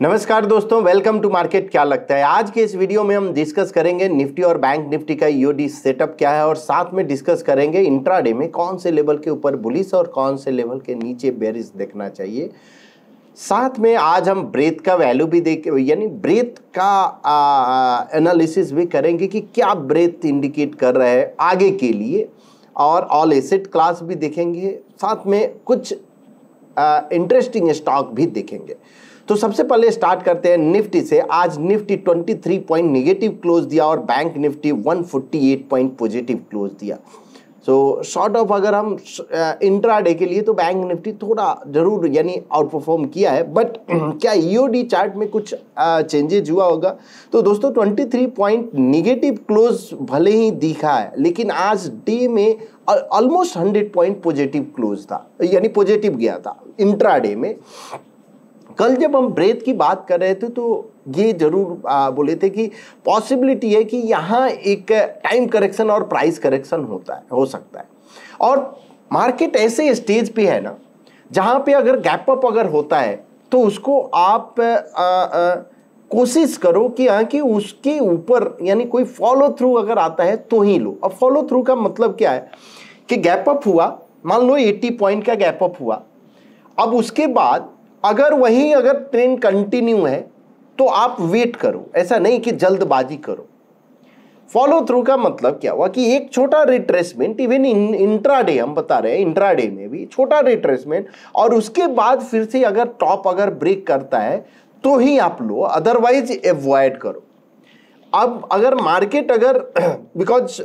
नमस्कार दोस्तों, welcome to market. क्या लगता है आज के इस वीडियो में हम डिस्कस करेंगे निफ्टी और बैंक निफ्टी का ईओडी सेटअप क्या है और साथ में डिस्कस करेंगे इंट्राडे में कौन से लेवल के ऊपर बुलिश और कौन से लेवल के नीचे बेरिश देखना चाहिए। साथ में आज हम ब्रेथ का वैल्यू भी देख यानी ब्रेथ का एनालिसिस भी करेंगे कि क्या ब्रेथ इंडिकेट कर रहा है आगे के लिए, और ऑल एसेट क्लास भी देखेंगे, साथ में कुछ इंटरेस्टिंग स्टॉक भी देखेंगे। तो सबसे पहले स्टार्ट करते हैं निफ्टी से। आज निफ्टी 23 पॉइंट नेगेटिव क्लोज दिया और bank Nifty 148 point positive close दिया। सो शॉर्ट ऑफ अगर हम इंट्राडे के लिए तो बैंक निफ्टी थोड़ा जरूर यानी आउट परफॉर्म किया है, बट क्या ईओडी चार्ट में कुछ चेंजेज हुआ होगा? तो दोस्तों 23 पॉइंट नेगेटिव क्लोज भले ही दिखा है, लेकिन आज डे में ऑलमोस्ट 100 पॉइंट पॉजिटिव क्लोज था, यानी पॉजिटिव गया था इंट्राडे में। कल जब हम ब्रेथ की बात कर रहे थे तो ये जरूर बोले थे कि पॉसिबिलिटी है कि यहाँ एक टाइम करेक्शन और प्राइस करेक्शन हो सकता है, और मार्केट ऐसे स्टेज पे है ना जहाँ पे अगर गैप अप अगर होता है तो उसको आप कोशिश करो कि कि उसके ऊपर यानी कोई फॉलो थ्रू अगर आता है तो ही लो। अब फॉलो थ्रू का मतलब क्या है कि गैप अप हुआ, मान लो 80 पॉइंट का गैप अप हुआ, अब उसके बाद अगर ट्रेंड कंटिन्यू है तो आप वेट करो, ऐसा नहीं कि जल्दबाजी करो। फॉलो थ्रू का मतलब क्या हुआ कि एक छोटा रिट्रेसमेंट, इवन इंट्राडे हम बता रहे हैं, इंट्राडे में भी छोटा रिट्रेसमेंट, और उसके बाद फिर से अगर टॉप अगर ब्रेक करता है तो ही आप लो, अदरवाइज अवॉइड करो। अब अगर मार्केट अगर बिकॉज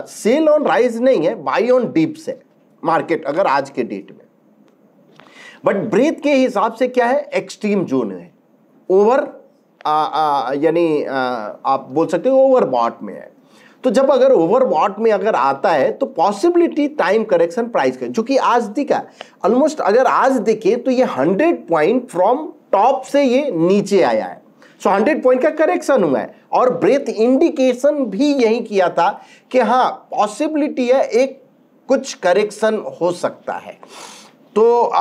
सेल ऑन राइज नहीं है, बाई ऑन डिप्स है मार्केट अगर आज के डेट में, बट ब्रेथ के हिसाब से क्या है, एक्सट्रीम जोन है, ओवर यानी आप बोल सकते हो ओवरबॉट में है। तो जब अगर ओवरबॉट में अगर आता है तो पॉसिबिलिटी टाइम करेक्शन प्राइस का, जो कि आज दिखा ऑलमोस्ट, अगर आज देखे तो ये 100 पॉइंट फ्रॉम टॉप से ये नीचे आया है। सो 100 पॉइंट का करेक्शन हुआ है, और ब्रेथ इंडिकेशन भी यही किया था कि हाँ पॉसिबिलिटी है एक कुछ करेक्शन हो सकता है। तो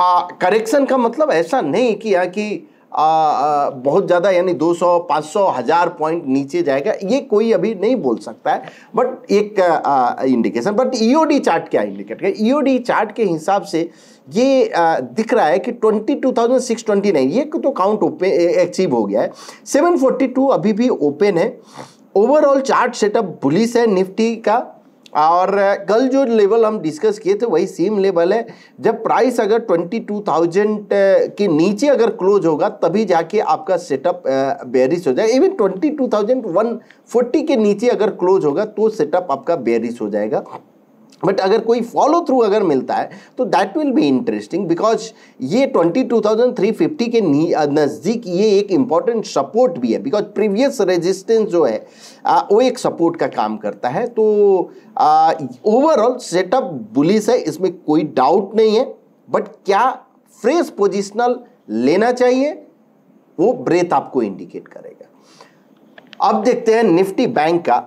करेक्शन का मतलब ऐसा नहीं किया कि बहुत ज़्यादा यानी 200, 500, 1000 पॉइंट नीचे जाएगा, ये कोई अभी नहीं बोल सकता है, बट एक इंडिकेशन। बट ईओडी चार्ट क्या इंडिकेट है? ईओडी चार्ट के हिसाब से ये दिख रहा है कि 22,629 ये तो काउंट ओपन अचीव हो गया है, 742 अभी भी ओपन है। ओवरऑल चार्ट सेटअप बुलिश है निफ्टी का, और कल जो लेवल हम डिस्कस किए थे वही सेम लेवल है। जब प्राइस अगर 22,000 के नीचे अगर क्लोज होगा तभी जाके आपका सेटअप बेरिश हो जाएगा। इवन 22,140 के नीचे अगर क्लोज होगा तो सेटअप आपका बेरिश हो जाएगा। बट अगर कोई फॉलो थ्रू अगर मिलता है तो that will be interesting, because ये 22,350 के नज़दीक ये एक इम्पॉर्टेंट सपोर्ट भी है, बिकॉज प्रीवियस रेजिस्टेंस जो है वो एक सपोर्ट का काम करता है। तो ओवरऑल सेटअप बुलिश है, इसमें कोई डाउट नहीं है, बट क्या फ्रेश पोजिशनल लेना चाहिए वो ब्रेथ आपको इंडिकेट करेगा। अब देखते हैं निफ्टी बैंक का।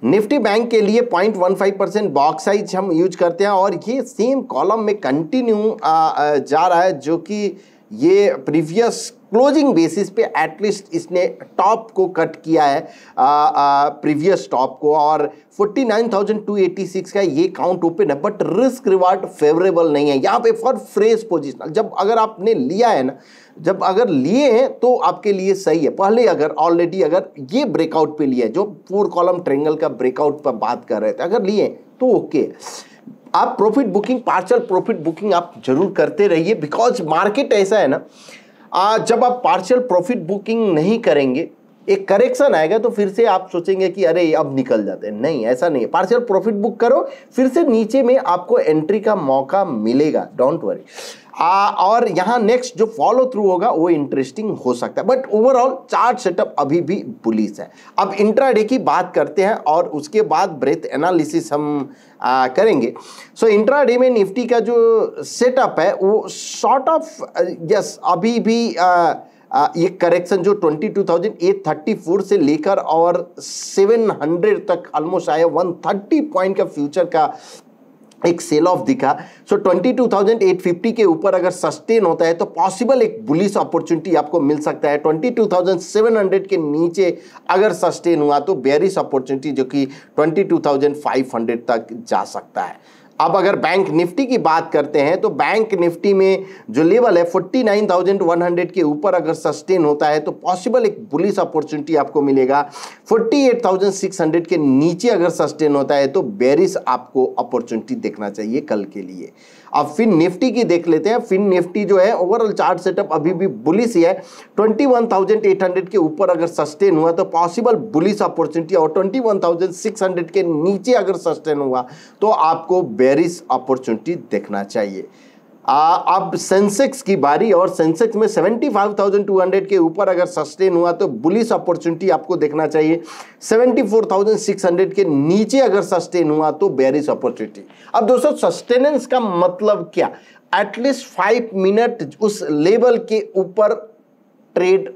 निफ्टी बैंक के लिए 0.15% बॉक्स साइज हम यूज करते हैं, और ये सेम कॉलम में कंटिन्यू जा रहा है, जो कि ये प्रीवियस क्लोजिंग बेसिस पे एटलीस्ट इसने टॉप को कट किया है, प्रीवियस टॉप को, और 49,286 का ये काउंट ओपन है, बट रिस्क रिवार्ड फेवरेबल नहीं है यहाँ पे फॉर फ्रेश पोजिशनल। जब अगर आपने लिया है ना, जब अगर लिए हैं तो आपके लिए सही है। पहले अगर ऑलरेडी अगर ये ब्रेकआउट पे लिया है, जो 4 कॉलम ट्रायंगल का ब्रेकआउट पर बात कर रहे थे, अगर लिए तो ओके, आप profit booking, partial profit booking आप जरूर करते रहिए, बिकॉज मार्केट ऐसा है ना, जब आप पार्शियल प्रॉफिट बुकिंग नहीं करेंगे, एक करेक्शन आएगा तो फिर से आप सोचेंगे कि अरे अब निकल जाते हैं। नहीं, ऐसा नहीं है। पार्शियल प्रॉफिट बुक करो, फिर से नीचे में आपको एंट्री का मौका मिलेगा, डोंट वरी। और यहाँ नेक्स्ट जो फॉलो थ्रू होगा वो इंटरेस्टिंग हो सकता है, बट ओवरऑल चार्ट सेटअप अभी भी बुलिश है। अब इंट्राडे की बात करते हैं और उसके बाद ब्रेथ एनालिसिस हम करेंगे। सो इंट्राडे में निफ्टी का जो सेटअप है वो सॉर्ट ऑफ यस अभी भी ये करेक्शन जो 22,834 से लेकर और 700 तक ऑलमोस्ट आया, 130 पॉइंट का फ्यूचर का एक सेल ऑफ दिखा। सो 22,850 के ऊपर अगर सस्टेन होता है तो पॉसिबल एक बुलिश अपॉर्चुनिटी आपको मिल सकता है। 22,700 के नीचे अगर सस्टेन हुआ तो बेयरिश अपॉर्चुनिटी जो कि 22,500 तक जा सकता है। अब अगर बैंक निफ्टी की बात करते हैं तो बैंक निफ्टी में जो लेवल है 49,100 के ऊपर अगर सस्टेन होता है तो पॉसिबल एक बुलिश अपॉर्चुनिटी आपको मिलेगा। 48,600 के नीचे अगर सस्टेन होता है तो बेरिश आपको अपॉर्चुनिटी देखना चाहिए कल के लिए। अब फिन निफ्टी की देख लेते हैं। फिन निफ्टी जो है ओवरऑल चार्ट सेटअप अभी भी बुलिश ही है। 21,800 के ऊपर अगर सस्टेन हुआ तो पॉसिबल बुलिश अपॉर्चुनिटी, और 21,600 के नीचे अगर सस्टेन हुआ तो आपको बेरिश अपॉर्चुनिटी देखना चाहिए। अब सेंसेक्स की बारी, और सेंसेक्स में 75,200 के ऊपर अगर सस्टेन हुआ तो बुलिश अपॉर्चुनिटी आपको देखना चाहिए। 74,600 के नीचे अगर सस्टेन हुआ तो बेरिश अपॉर्चुनिटी। अब दोस्तों सस्टेनेंस का मतलब क्या? एटलीस्ट 5 मिनट उस लेवल के ऊपर ट्रेड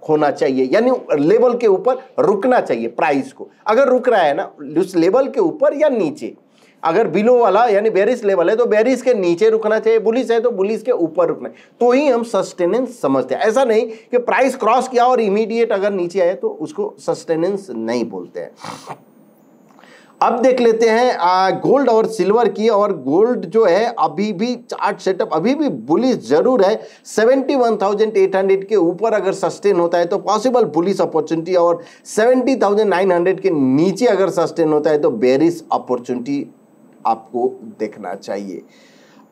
होना चाहिए, यानी लेवल के ऊपर रुकना चाहिए प्राइस को। अगर रुक रहा है ना उस लेवल के ऊपर या नीचे, अगर बिलो वाला यानी बेरिश लेवल है तो बेरिश के नीचे रुकना चाहिए, बुलिश है तो बुलिश के ऊपर रुकना है, तो ही हम सस्टेनेंस समझते हैं। ऐसा नहीं कि प्राइस क्रॉस किया और इमीडिएट अगर नीचे आए तो उसको सस्टेनेंस नहीं बोलते हैं। अब देख लेते हैं गोल्ड और सिल्वर की। और गोल्ड जो है अभी भी चार्ट सेटअप अभी भी बुलिश जरूर है। 71,800 के ऊपर अगर सस्टेन होता है तो पॉसिबल बुलिश अपॉर्चुनिटी, और 70,900 के नीचे अगर सस्टेन होता है तो बेरिश अपॉर्चुनिटी आपको देखना चाहिए।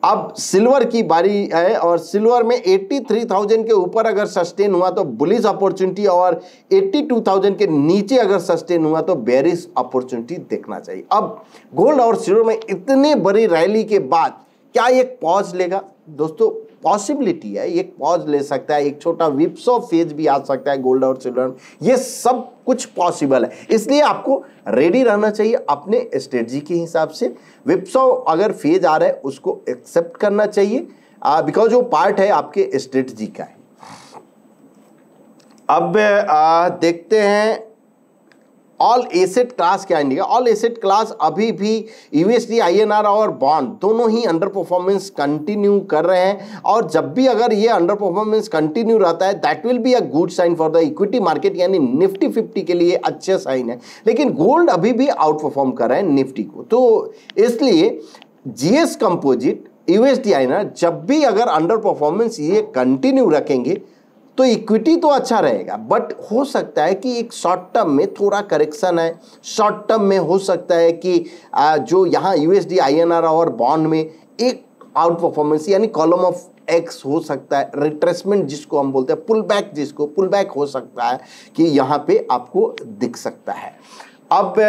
अब सिल्वर की बारी है, और सिल्वर में 83,000 के ऊपर अगर सस्टेन हुआ तो बुलिश अपॉर्चुनिटी, और 82,000 के नीचे अगर सस्टेन हुआ तो बेरिश अपॉर्चुनिटी देखना चाहिए। अब गोल्ड और सिल्वर में इतनी बड़ी रैली के बाद क्या एक पॉज लेगा? दोस्तों पॉसिबिलिटी है, एक पॉज ले सकता है, एक छोटा विप्सो फेज भी आ सकता है गोल्ड और सिल्वर में। ये सब कुछ पॉसिबल है, इसलिए आपको रेडी रहना चाहिए अपने स्ट्रेटजी के हिसाब से। विप्सो अगर फेज आ रहा है उसको एक्सेप्ट करना चाहिए, बिकॉज वो पार्ट है आपके स्ट्रेटजी का है। अब देखते हैं ऑल एसेट क्लास क्या इंडिया। ऑल एसेट क्लास अभी भी यूएसडी आईएनआर और बॉन्ड दोनों ही अंडर परफॉर्मेंस कंटिन्यू कर रहे हैं, और जब भी अगर ये अंडर परफॉर्मेंस कंटिन्यू रहता है that will be a good sign for the equity market, यानी निफ्टी 50 के लिए अच्छा साइन है। लेकिन गोल्ड अभी भी आउट परफॉर्म कर रहे हैं निफ्टी को, तो इसलिए जीएस कंपोजिट यूएसडी आईएनआर जब भी अगर अंडर परफॉर्मेंस ये कंटिन्यू रखेंगे तो इक्विटी तो अच्छा रहेगा, बट हो सकता है कि एक शॉर्ट टर्म में थोड़ा करेक्शन है। शॉर्ट टर्म में हो सकता है कि जो यहाँ यूएसडी आईएनआर और बॉन्ड में एक आउट परफॉर्मेंस यानी कॉलम ऑफ एक्स हो सकता है, रिट्रेसमेंट जिसको हम बोलते हैं, पुल बैक जिसको पुल बैक हो सकता है कि यहाँ पे आपको दिख सकता है। अब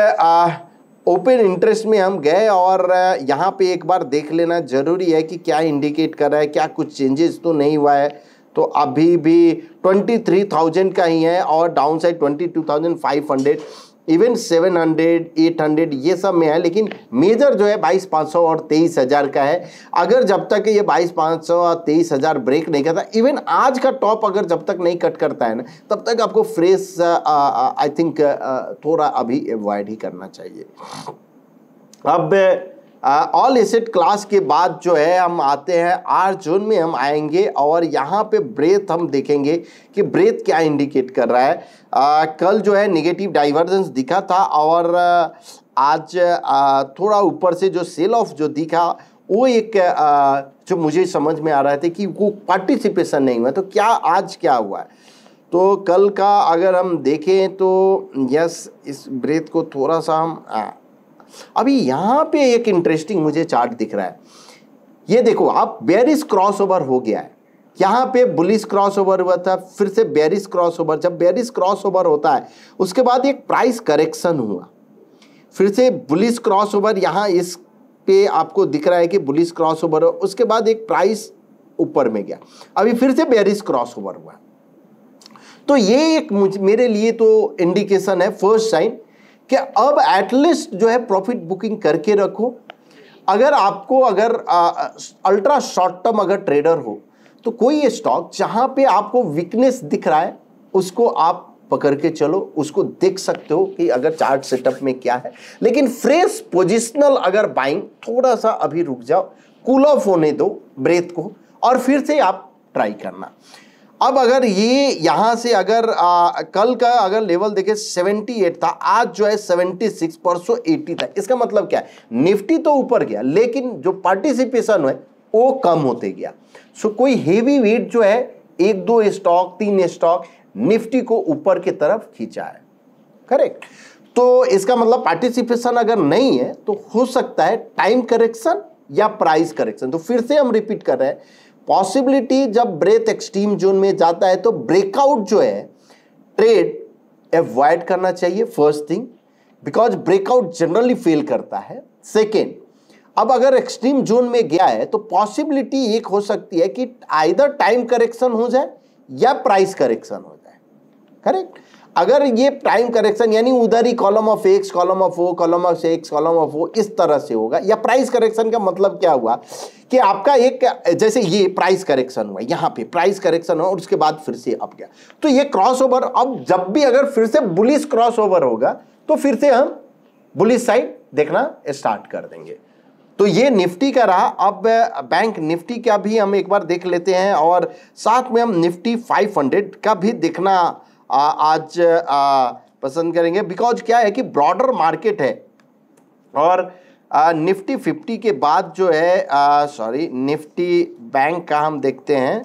ओपन इंटरेस्ट में हम गए, और यहाँ पे एक बार देख लेना जरूरी है कि क्या इंडिकेट कर रहा है, क्या कुछ चेंजेस तो नहीं हुआ है। तो अभी भी 23,000 का ही है, और डाउन साइड 22,500, इवन 700 800 ये सब में है। लेकिन मेजर जो है 22,500 और 23,000 का है। अगर जब तक ये 22,500 और 23,000 ब्रेक नहीं करता, इवन आज का टॉप अगर जब तक नहीं कट करता है ना, तब तक आपको फ्रेश आई थिंक थोड़ा अभी अवॉइड ही करना चाहिए। अब ऑल एसेट क्लास के बाद जो है हम आते हैं आर जोन में हम आएंगे, और यहाँ पे ब्रेथ हम देखेंगे कि ब्रेथ क्या इंडिकेट कर रहा है। कल जो है नेगेटिव डाइवर्जेंस दिखा था, और आज थोड़ा ऊपर से जो सेल ऑफ जो दिखा वो एक जो मुझे समझ में आ रहा था कि वो पार्टिसिपेशन नहीं हुआ। तो क्या आज क्या हुआ है? तो कल का अगर हम देखें तो यस, इस ब्रेथ को थोड़ा सा हम अभी यहाँ पे एक इंटरेस्टिंग मुझे चार्ट दिख रहा है। ये देखो आप, बेरिश क्रॉसओवर हो गया है। यहाँ पे बुलिश क्रॉसओवर हुआ था, फिर से बेरिश क्रॉसओवर। जब बेरिश क्रॉसओवर होता है उसके बाद एक प्राइस करेक्शन हुआ, फिर से बुलिश क्रॉसओवर। यहाँ इस पे आपको दिख रहा है कि बुलिश क्रॉसओवर, उसके बाद एक प्राइस ऊपर में गया, अभी फिर से बेरिश क्रॉसओवर हुआ। तो ये एक मेरे लिए तो इंडिकेशन है, फर्स्ट साइन कि अब एटलीस्ट जो है प्रॉफिट बुकिंग करके रखो। अगर आपको अगर अल्ट्रा शॉर्ट टर्म अगर ट्रेडर हो तो कोई ये स्टॉक जहां पे आपको वीकनेस दिख रहा है उसको आप पकड़ के चलो, उसको देख सकते हो कि अगर चार्ट सेटअप में क्या है। लेकिन फ्रेश पोजिशनल अगर बाइंग, थोड़ा सा अभी रुक जाओ, कूल ऑफ होने दो ब्रेथ को, और फिर से आप ट्राई करना। अब अगर ये यहां से अगर कल का अगर लेवल देखे 78 था, आज जो है 76, परसों 80 था, इसका मतलब क्या है, निफ्टी तो ऊपर गया लेकिन जो पार्टिसिपेशन है वो कम होते गया। सो कोई हेवी वेट जो है, 1-2 स्टॉक 3 स्टॉक निफ्टी को ऊपर की तरफ खींचा है, करेक्ट। तो इसका मतलब पार्टिसिपेशन अगर नहीं है तो हो सकता है टाइम करेक्शन या प्राइस करेक्शन। तो फिर से हम रिपीट कर रहे हैं, पॉसिबिलिटी जब ब्रेथ एक्सट्रीम जोन में जाता है तो ब्रेकआउट जो है ट्रेड अवॉइड करना चाहिए, first thing, because breakout generally fail करता है। सेकेंड, अब अगर एक्सट्रीम जोन में गया है तो पॉसिबिलिटी एक हो सकती है कि आइदर टाइम करेक्शन हो जाए या प्राइस करेक्शन हो जाए, करेक्ट। अगर ये टाइम करेक्शन यानी उधर ही column of X, column of O, column of X, column of O, इस तरह से होगा, या प्राइस करेक्शन का मतलब क्या हुआ कि आपका एक, जैसे ये प्राइस करेक्शन हुआ, यहां पे प्राइस करेक्शन हुआ और उसके बाद फिर से अप गया, तो ये क्रॉस ओवर, अब जब भी अगर फिर से बुलिश क्रॉस ओवर होगा तो फिर से हम बुलिश साइड देखना स्टार्ट कर देंगे। तो ये निफ्टी का रहा। अब बैंक निफ्टी का भी हम एक बार देख लेते हैं और साथ में हम निफ्टी 500 का भी देखना आज पसंद करेंगे, बिकॉज क्या है कि ब्रॉडर मार्केट है और निफ्टी 50 के बाद जो है निफ्टी बैंक का हम देखते हैं,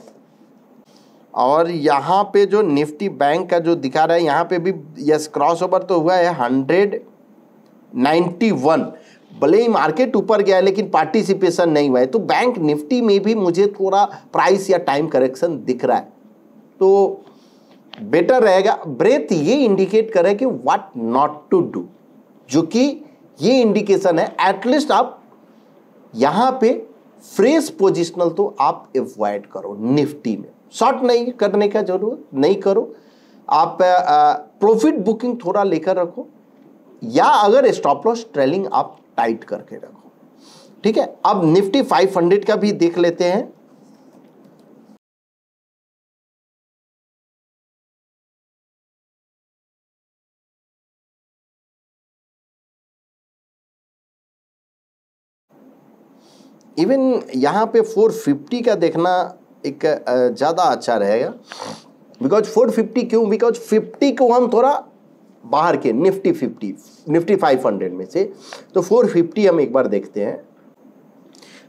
और यहाँ पे जो निफ्टी बैंक का जो दिखा रहा है यहाँ पे भी यस क्रॉस ओवर तो हुआ है 191, भले ही मार्केट ऊपर गया है लेकिन पार्टिसिपेशन नहीं हुआ है। तो बैंक निफ्टी में भी मुझे थोड़ा प्राइस या टाइम करेक्शन दिख रहा है, तो बेटर रहेगा। ब्रेथ ये इंडिकेट करे कि व्हाट नॉट टू डू, जो कि ये इंडिकेशन है एटलीस्ट आप यहां पे फ्रेश पोजिशनल तो आप अवॉइड करो निफ्टी में, शॉर्ट नहीं करने का जरूरत नहीं करो, आप प्रॉफिट बुकिंग थोड़ा लेकर रखो, या अगर स्टॉप लॉस ट्रेलिंग आप टाइट करके रखो, ठीक है। अब निफ्टी 500 का भी देख लेते हैं। इवन यहाँ पे 450 का देखना एक ज़्यादा अच्छा रहेगा, बिकॉज 450 क्यों, बिकॉज 50 को हम थोड़ा बाहर के निफ्टी 500 में से, तो 450 हम एक बार देखते हैं।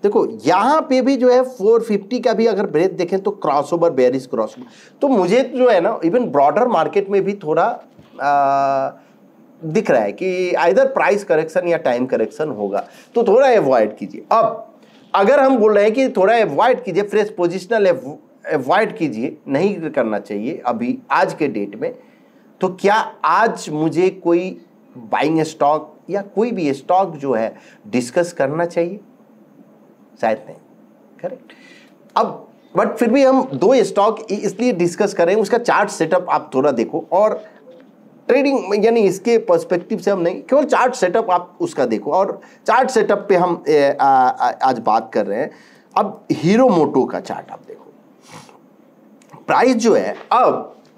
देखो यहाँ पे भी जो है 450 का भी अगर ब्रेथ देखें तो क्रॉसओवर, बेयरिश क्रॉसओवर, तो मुझे जो है ना इवन ब्रॉडर मार्केट में भी थोड़ा दिख रहा है कि आइदर प्राइस करेक्शन या टाइम करेक्शन होगा, तो थोड़ा अवॉइड कीजिए। अब अगर हम बोल रहे हैं कि थोड़ा अवॉइड कीजिए, फ्रेश पोजिशनल अवॉइड कीजिए, नहीं करना चाहिए अभी आज के डेट में, तो क्या आज मुझे कोई बाइंग स्टॉक या कोई भी स्टॉक जो है डिस्कस करना चाहिए? शायद नहीं, करेक्ट। अब बट फिर भी हम 2 स्टॉक इसलिए डिस्कस करें, उसका चार्ट सेटअप आप थोड़ा देखो, और ट्रेडिंग यानी इसके पर्सपेक्टिव से हम नहीं, केवल चार्ट सेटअप आप उसका देखो, और चार्ट सेटअप पे हम आज बात कर रहे हैं। अब हीरो मोटो का चार्ट आप देखो, प्राइस जो है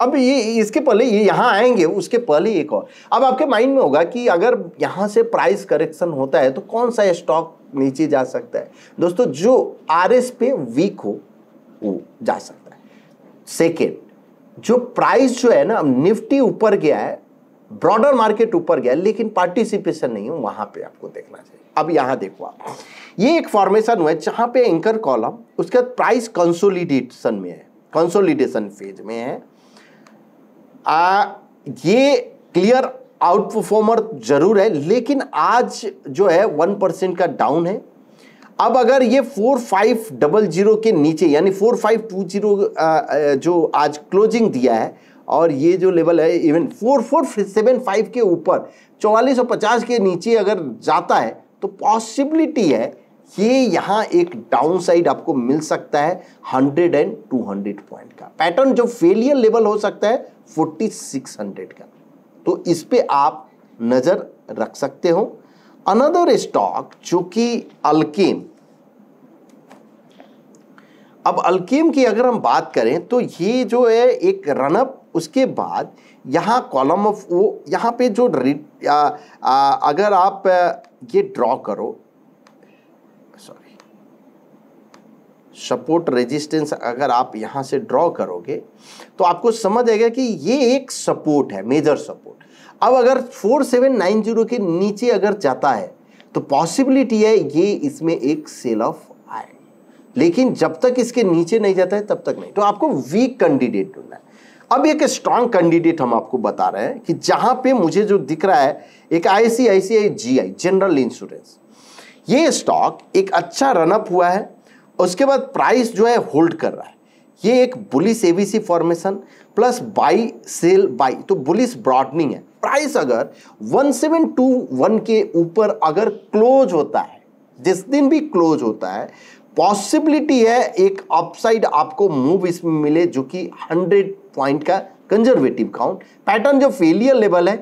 अब ये इसके पहले ये यहाँ आएंगे, उसके पहले एक और, अब आपके माइंड में होगा कि अगर यहाँ से प्राइस करेक्शन होता है तो कौन सा स्टॉक नीचे जा सकता है? दोस्तों, जो आरएस पे वीक हो वो जा सकता है। सेकेंड, जो प्राइस जो है ना, निफ्टी ऊपर गया है, ब्रॉडर मार्केट ऊपर गया है, लेकिन पार्टिसिपेशन नहीं हो, वहां पे आपको देखना चाहिए। अब यहां देखो आप, ये एक फॉर्मेशन हुआ है जहां पे एंकर कॉलम, उसके बाद प्राइस कंसोलिडेशन में है, कंसोलिडेशन फेज में है। ये क्लियर आउट परफॉर्मर जरूर है, लेकिन आज जो है 1% का डाउन है। अब अगर ये 4500 के नीचे यानी 4520 जो आज क्लोजिंग दिया है, और ये जो लेवल है इवन 4475 के ऊपर 4450 के नीचे अगर जाता है तो पॉसिबिलिटी है ये यहाँ एक डाउन साइड आपको मिल सकता है 100 एंड 200 पॉइंट का। पैटर्न जो फेलियर लेवल हो सकता है 4600 का, तो इस पे आप नजर रख सकते हो। अनदर स्टॉक जो कि अल्केम, अब अल्केम की अगर हम बात करें तो ये जो है एक रनअप उसके बाद यहाँ कॉलम ऑफ वो यहाँ पे जो अगर आप ये ड्रॉ करो, सॉरी, सपोर्ट रेजिस्टेंस अगर आप यहां से ड्रॉ करोगे तो आपको समझ आएगा कि ये एक सपोर्ट है, मेजर सपोर्ट। अब अगर 4790 के नीचे अगर जाता है तो पॉसिबिलिटी है ये इसमें एक सेल ऑफ आए, लेकिन जब तक इसके नीचे नहीं जाता है तब तक नहीं। तो आपको वीक कैंडिडेट ढूंढना है। अब एक स्ट्रांग कैंडिडेट हम आपको बता रहे हैं कि जहां पे मुझे जो दिख रहा है एक ICICI GI जनरल इंश्योरेंस, ये स्टॉक एक अच्छा रनअप हुआ है, उसके बाद प्राइस जो है होल्ड कर रहा है। ये एक bullish ABC formation plus buy sell buy, तो बुलिश ब्रॉडनिंग है। प्राइस अगर 1721 के ऊपर अगर क्लोज होता है, जिस दिन भी क्लोज होता है, पॉसिबिलिटी है एक अपसाइड आपको मूव इसमें मिले, जो कि 100 पॉइंट का कंजर्वेटिव काउंट पैटर्न। जो फेलियर लेवल है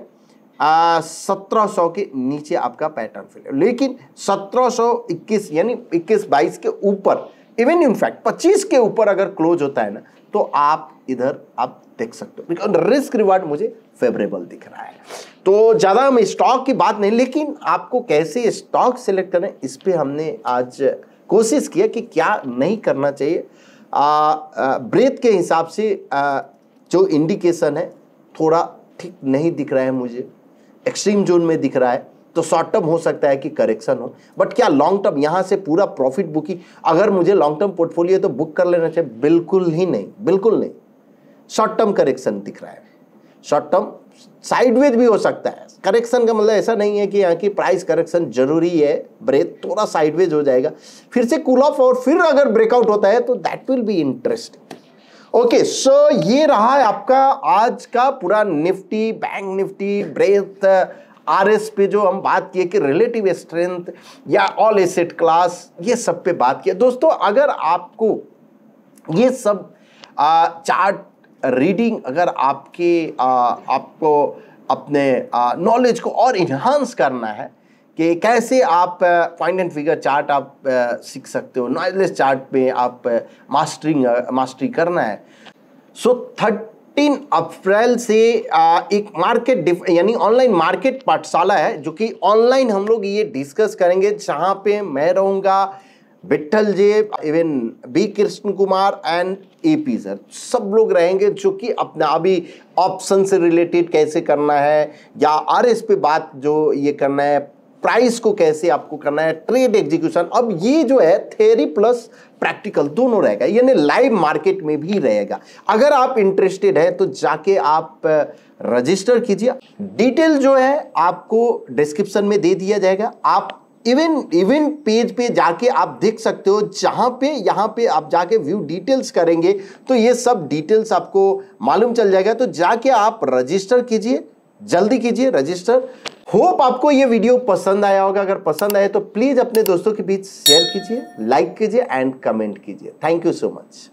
1700 के नीचे आपका पैटर्न फेलियर, लेकिन 1721 यानी 21-22 के ऊपर, इवन इनफैक्ट 25 के ऊपर अगर क्लोज होता है ना, तो आप इधर आप देख सकते हो, बिकॉज रिस्क रिवार्ड मुझे फेवरेबल दिख रहा है। तो ज्यादा हम स्टॉक की बात नहीं, लेकिन आपको कैसे स्टॉक सिलेक्ट करें इस पे हमने आज कोशिश किया कि क्या नहीं करना चाहिए। ब्रेथ के हिसाब से जो इंडिकेशन है थोड़ा ठीक नहीं दिख रहा है, मुझे एक्सट्रीम जोन में दिख रहा है, तो शॉर्ट टर्म हो सकता है कि करेक्शन हो, बट क्या लॉन्ग टर्म यहां से पूरा प्रॉफिट बुकिंग अगर मुझे लॉन्ग टर्म पोर्टफोलियो तो बुक कर लेना चाहिए? बिल्कुल ही नहीं, बिल्कुल नहीं। शॉर्ट टर्म करेक्शन दिख रहा है, शॉर्ट टर्म साइडवेज भी हो सकता है। करेक्शन का मतलब ऐसा नहीं है कि यहाँ की प्राइस करेक्शन जरूरी है, ब्रेथ थोड़ा साइडवेज हो जाएगा, फिर से कूल ऑफ, और फिर अगर ब्रेकआउट होता है तो that will be interesting. Okay, so ये रहा है आपका आज का पूरा Nifty, bank Nifty, breadth, RS पे जो हम बात किए कि रिलेटिव स्ट्रेंथ या ऑल एसेट क्लास, ये सब पे बात किया। दोस्तों अगर आपको ये सब चार्ट रीडिंग अगर आपको अपने नॉलेज को और इन्हांस करना है कि कैसे आप पॉइंट एंड फिगर चार्ट आप सीख सकते हो, नॉइजलेस चार्ट पे आप मास्टरी करना है, सो 13 अप्रैल से एक मार्केट यानी ऑनलाइन मार्केट पाठशाला है, जो कि ऑनलाइन हम लोग ये डिस्कस करेंगे, जहां पे मैं रहूंगा, Vitthal ji, even B Krishna Kumar and AP sir, सब लोग रहेंगे, जो कि अपना अभी ऑप्शन से रिलेटेड कैसे करना है या RS पे बात जो ये करना है, प्राइस को कैसे आपको करना है, ट्रेड एग्जीक्यूशन। अब ये जो है थ्योरी प्लस प्रैक्टिकल दोनों रहेगा, यानी लाइव मार्केट में भी रहेगा। अगर आप इंटरेस्टेड है तो जाके आप रजिस्टर कीजिए, डिटेल जो है आपको डिस्क्रिप्शन में दे दिया जाएगा। आप इवन पेज पे जाके आप देख सकते हो, जहां पे यहाँ पे आप जाके व्यू डिटेल्स करेंगे तो ये सब डिटेल्स आपको मालूम चल जाएगा। तो जाके आप रजिस्टर कीजिए, जल्दी कीजिए रजिस्टर। होप आपको ये वीडियो पसंद आया होगा। अगर पसंद आए तो प्लीज अपने दोस्तों के बीच शेयर कीजिए, लाइक कीजिए एंड कमेंट कीजिए। Thank you so much.